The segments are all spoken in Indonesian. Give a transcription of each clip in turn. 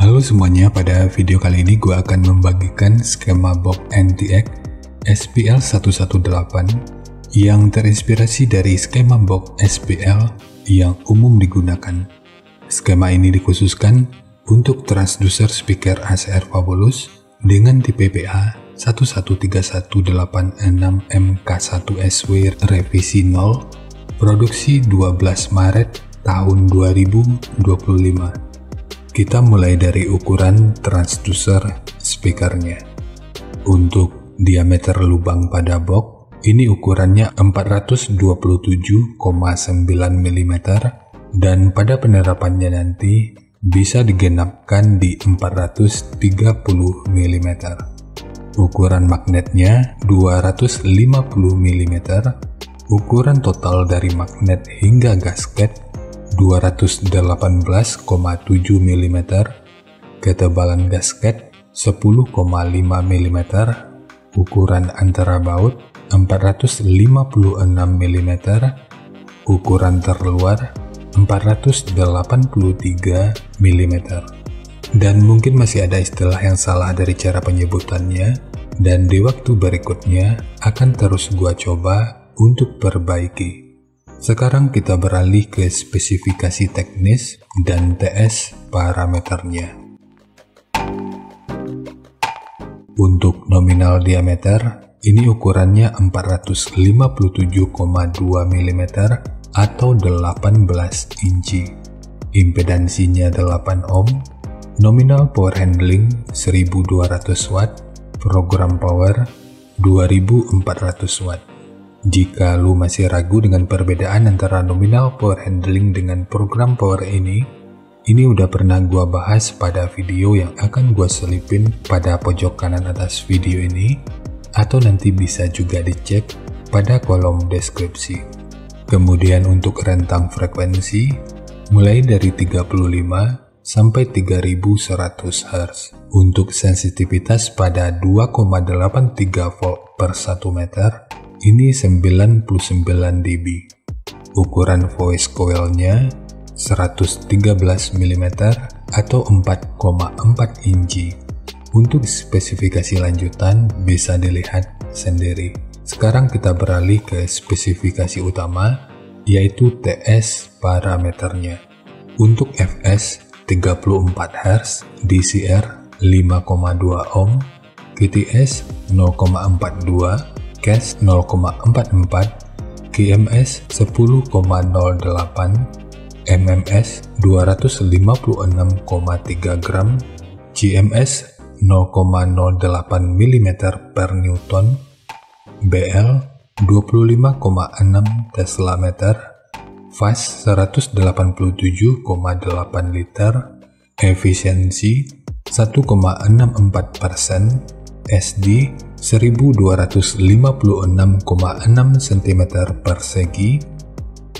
Halo semuanya, pada video kali ini gue akan membagikan skema box NTX SPL118 yang terinspirasi dari skema box SPL yang umum digunakan. Skema ini dikhususkan untuk transducer speaker ACR Fabulous dengan tipe PA 1131866MK1SW revisi 0, produksi 12 Maret tahun 2025. Kita mulai dari ukuran transducer speakernya. Untuk diameter lubang pada box, ini ukurannya 427,9 mm dan pada penerapannya nanti bisa digenapkan di 430 mm. Ukuran magnetnya 250 mm, ukuran total dari magnet hingga gasket 218,7 mm, ketebalan gasket 10,5 mm, ukuran antara baut 456 mm, ukuran terluar 483 mm. Dan mungkin masih ada istilah yang salah dari cara penyebutannya, dan di waktu berikutnya akan terus gua coba untuk perbaiki. Sekarang kita beralih ke spesifikasi teknis dan TS parameternya. Untuk nominal diameter, ini ukurannya 457,2 mm atau 18 inci. Impedansinya 8 ohm, nominal power handling 1200 watt, program power 2400 watt. Jika lu masih ragu dengan perbedaan antara nominal power handling dengan program power ini udah pernah gua bahas pada video yang akan gua selipin pada pojok kanan atas video ini, atau nanti bisa juga dicek pada kolom deskripsi. Kemudian untuk rentang frekuensi mulai dari 35 sampai 3100 Hz. Untuk sensitivitas pada 2,83 volt per 1 meter ini 99 dB. Ukuran voice coil-nya 113 mm atau 4,4 inci. Untuk spesifikasi lanjutan bisa dilihat sendiri. Sekarang kita beralih ke spesifikasi utama, yaitu TS parameternya. Untuk fs 34 Hz, DCR 5,2 ohm, QTS 0,42, CAS 0,44, GMS 10,08, MMS 256,3 gram, GMS 0,08 mm per Newton, BL 25,6 Tesla meter, fast 187,8 liter, efisiensi 1,64%, SD 1256,6 cm persegi,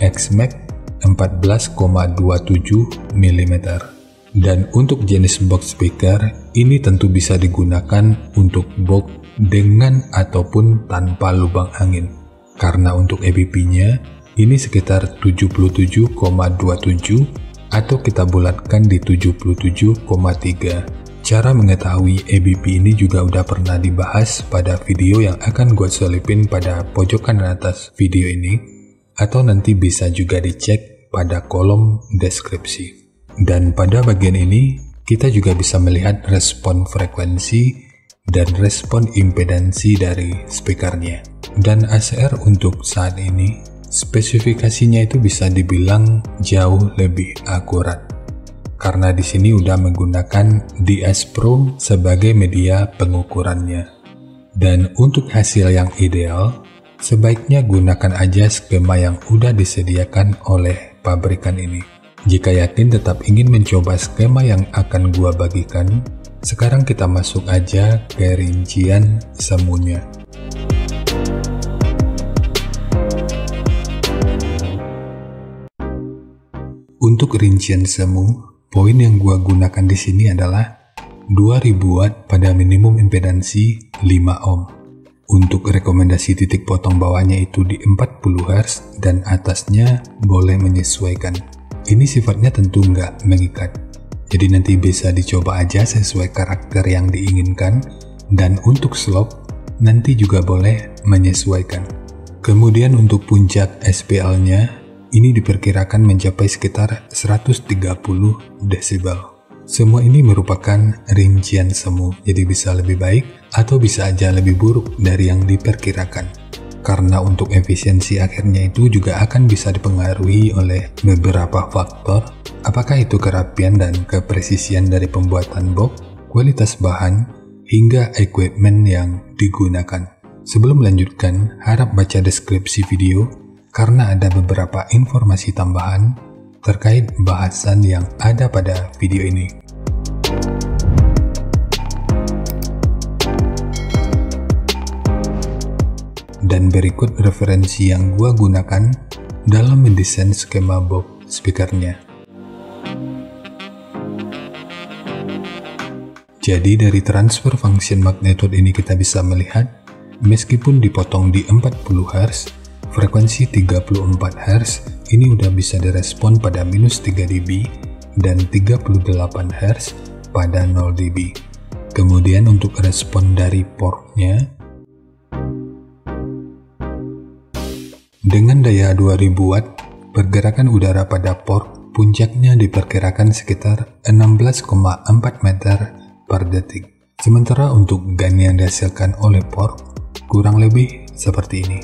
XMAX 14,27 mm. Dan untuk jenis box speaker, ini tentu bisa digunakan untuk box dengan ataupun tanpa lubang angin. Karena untuk EBP-nya, ini sekitar 77,27 atau kita bulatkan di 77,3. Cara mengetahui EBP ini juga udah pernah dibahas pada video yang akan gue selipin pada pojok kanan atas video ini, atau nanti bisa juga dicek pada kolom deskripsi. Dan pada bagian ini, kita juga bisa melihat respon frekuensi dan respon impedansi dari speakernya. Dan ACR untuk saat ini, spesifikasinya itu bisa dibilang jauh lebih akurat. Karena di sini udah menggunakan DS Pro sebagai media pengukurannya. Dan untuk hasil yang ideal, sebaiknya gunakan aja skema yang udah disediakan oleh pabrikan ini. Jika yakin tetap ingin mencoba skema yang akan gua bagikan, sekarang kita masuk aja ke rincian semuanya. Untuk rincian semu, poin yang gua gunakan di sini adalah 2000 watt pada minimum impedansi 5 ohm. Untuk rekomendasi titik potong bawahnya itu di 40 Hz dan atasnya boleh menyesuaikan. Ini sifatnya tentu nggak mengikat. Jadi nanti bisa dicoba aja sesuai karakter yang diinginkan, dan untuk slope nanti juga boleh menyesuaikan. Kemudian untuk puncak SPL-nya, ini diperkirakan mencapai sekitar 130 desibel. Semua ini merupakan rincian semu, jadi bisa lebih baik atau bisa aja lebih buruk dari yang diperkirakan. Karena untuk efisiensi akhirnya itu juga akan bisa dipengaruhi oleh beberapa faktor, apakah itu kerapian dan kepresisian dari pembuatan box, kualitas bahan, hingga equipment yang digunakan. Sebelum melanjutkan, harap baca deskripsi video karena ada beberapa informasi tambahan terkait bahasan yang ada pada video ini. Dan berikut referensi yang gua gunakan dalam mendesain skema box speakernya. Jadi dari transfer function magnitude ini kita bisa melihat, meskipun dipotong di 40 Hz, frekuensi 34 Hz ini udah bisa direspon pada minus 3 dB dan 38 Hz pada 0 dB. Kemudian untuk respon dari portnya, dengan daya 2000 Watt, pergerakan udara pada port puncaknya diperkirakan sekitar 16,4 meter per detik. Sementara untuk gain yang dihasilkan oleh port kurang lebih seperti ini.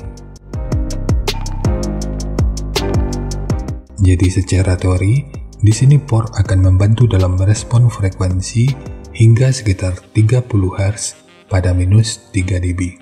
Jadi secara teori, di sini port akan membantu dalam merespon frekuensi hingga sekitar 30 Hz pada minus 3 dB.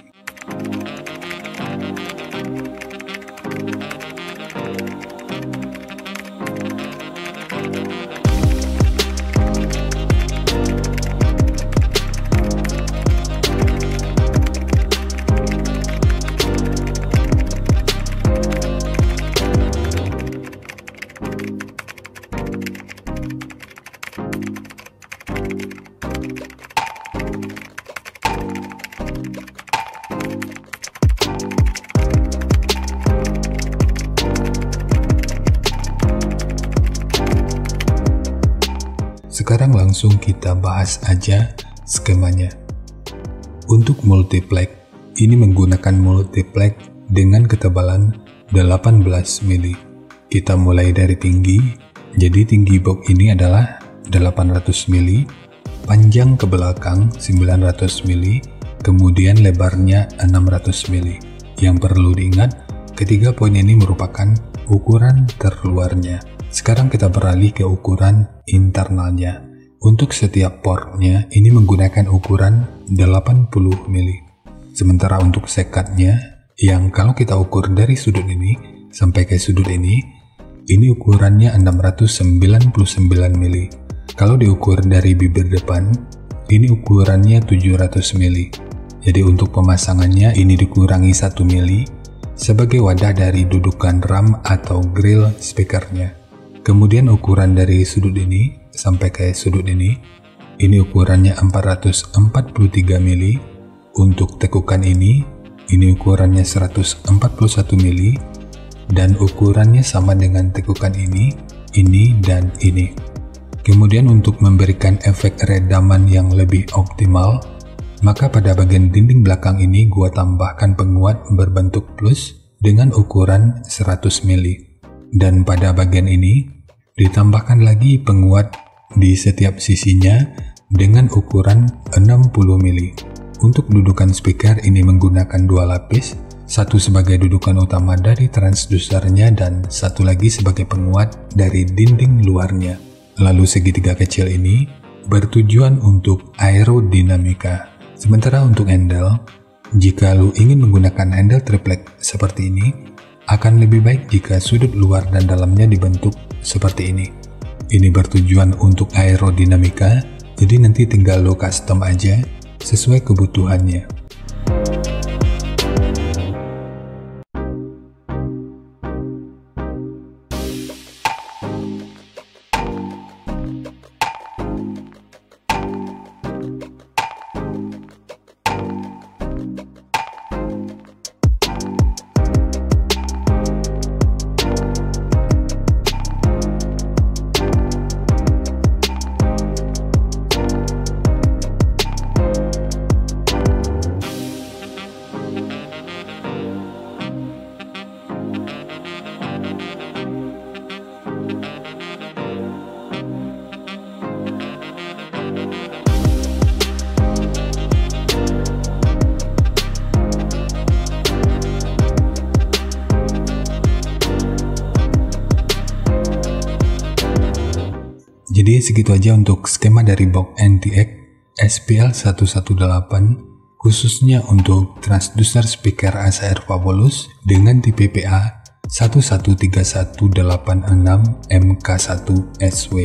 Sekarang langsung kita bahas aja skemanya. Untuk multiplex, ini menggunakan multiplex dengan ketebalan 18 mili. Kita mulai dari tinggi, jadi tinggi box ini adalah 800 mili, panjang ke belakang 900 mili, kemudian lebarnya 600 mili. Yang perlu diingat, ketiga poin ini merupakan ukuran terluarnya. Sekarang kita beralih ke ukuran internalnya. Untuk setiap portnya ini menggunakan ukuran 80 mili. Sementara untuk sekatnya, yang kalau kita ukur dari sudut ini sampai ke sudut ini ukurannya 699 mili. Kalau diukur dari bibir depan, ini ukurannya 700 mili. Jadi untuk pemasangannya ini dikurangi 1 mili sebagai wadah dari dudukan RAM atau grill speakernya. Kemudian ukuran dari sudut ini sampai ke sudut ini ukurannya 443 mili. Untuk tekukan ini ukurannya 141 mili, dan ukurannya sama dengan tekukan ini dan ini. Kemudian untuk memberikan efek redaman yang lebih optimal, maka pada bagian dinding belakang ini gua tambahkan penguat berbentuk plus dengan ukuran 100 mili. Dan pada bagian ini ditambahkan lagi penguat di setiap sisinya dengan ukuran 60 mili. Untuk dudukan speaker ini menggunakan dua lapis, satu sebagai dudukan utama dari transdusernya dan satu lagi sebagai penguat dari dinding luarnya. Lalu segitiga kecil ini bertujuan untuk aerodinamika. Sementara untuk handle, jika lu ingin menggunakan handle triplek seperti ini, akan lebih baik jika sudut luar dan dalamnya dibentuk seperti ini. Ini bertujuan untuk aerodinamika, jadi nanti tinggal lo custom aja sesuai kebutuhannya. segitu aja untuk skema dari box NTX SPL118 khususnya untuk transducer speaker ASR Fabolous dengan tipe PA 113186MK1SW.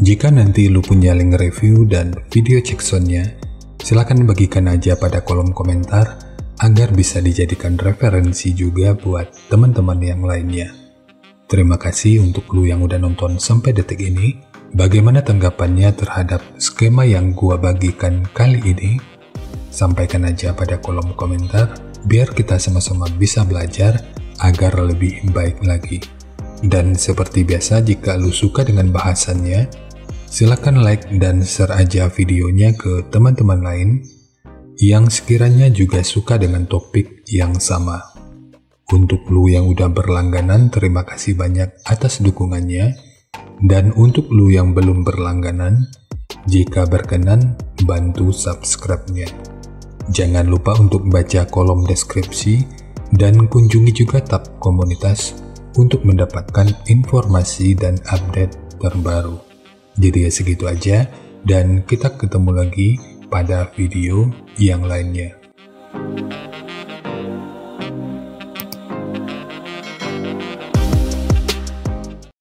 Jika nanti lu punya link review dan video check soundnya, silahkan bagikan aja pada kolom komentar agar bisa dijadikan referensi juga buat teman-teman yang lainnya. Terima kasih untuk lu yang udah nonton sampai detik ini. Bagaimana tanggapannya terhadap skema yang gua bagikan kali ini? Sampaikan aja pada kolom komentar biar kita sama-sama bisa belajar agar lebih baik lagi. Dan seperti biasa, jika lu suka dengan bahasannya, silakan like dan share aja videonya ke teman-teman lain yang sekiranya juga suka dengan topik yang sama. Untuk lu yang udah berlangganan, terima kasih banyak atas dukungannya. Dan untuk lu yang belum berlangganan, jika berkenan, bantu subscribe-nya. Jangan lupa untuk baca kolom deskripsi dan kunjungi juga tab komunitas untuk mendapatkan informasi dan update terbaru. Jadi ya segitu aja, dan kita ketemu lagi pada video yang lainnya.